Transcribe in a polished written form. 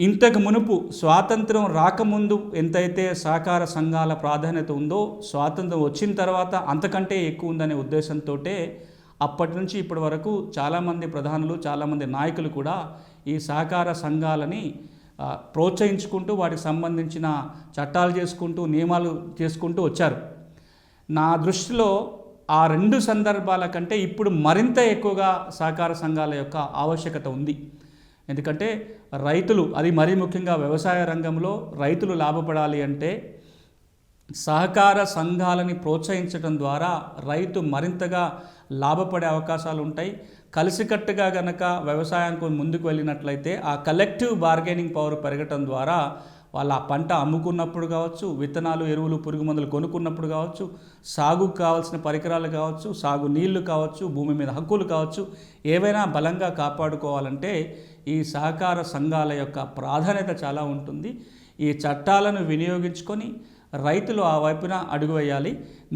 ఇంతకు మునుపు స్వాతంత్రం రాకముందు ఎంతైతే సహకార సంఘాల ప్రాధాన్యత ఉందో స్వాతంత్రం వచ్చిన తర్వాత అంతకంటే ఎక్కువ ఉందనే ఉద్దేశంతో అప్పటి నుంచి ఇప్పటి వరకు చాలామంది ప్రధానులు చాలామంది నాయకులు కూడా ఈ సహకార సంఘాలని ప్రోత్సహించుకుంటూ వాటికి సంబంధించిన చట్టాలు చేసుకుంటూ నియమాలు చేసుకుంటూ వచ్చారు. నా దృష్టిలో ఆ రెండు సందర్భాల కంటే ఇప్పుడు మరింత ఎక్కువగా సహకార సంఘాల యొక్క ఆవశ్యకత ఉంది. ఎందుకంటే రైతులు, అది మరీ ముఖ్యంగా వ్యవసాయ రంగంలో రైతులు లాభపడాలి అంటే సహకార సంఘాలని ప్రోత్సహించడం ద్వారా రైతు మరింతగా లాభపడే అవకాశాలు ఉంటాయి. కలిసికట్టుగా గనక వ్యవసాయానికి ముందుకు వెళ్ళినట్లయితే ఆ కలెక్టివ్ బార్గెనింగ్ పవర్ పెరగటం ద్వారా వాళ్ళ పంట అమ్ముకున్నప్పుడు కావచ్చు, విత్తనాలు, ఎరువులు, పురుగు మందులు కొనుక్కున్నప్పుడు కావచ్చు, సాగుకు కావాల్సిన పరికరాలు కావచ్చు, సాగు నీళ్లు కావచ్చు, భూమి మీద హక్కులు కావచ్చు, ఏవైనా బలంగా కాపాడుకోవాలంటే ఈ సహకార సంఘాల యొక్క ప్రాధాన్యత చాలా ఉంటుంది. ఈ చట్టాలను వినియోగించుకొని రైతులు ఆ వైపున అడుగు వేయాలి.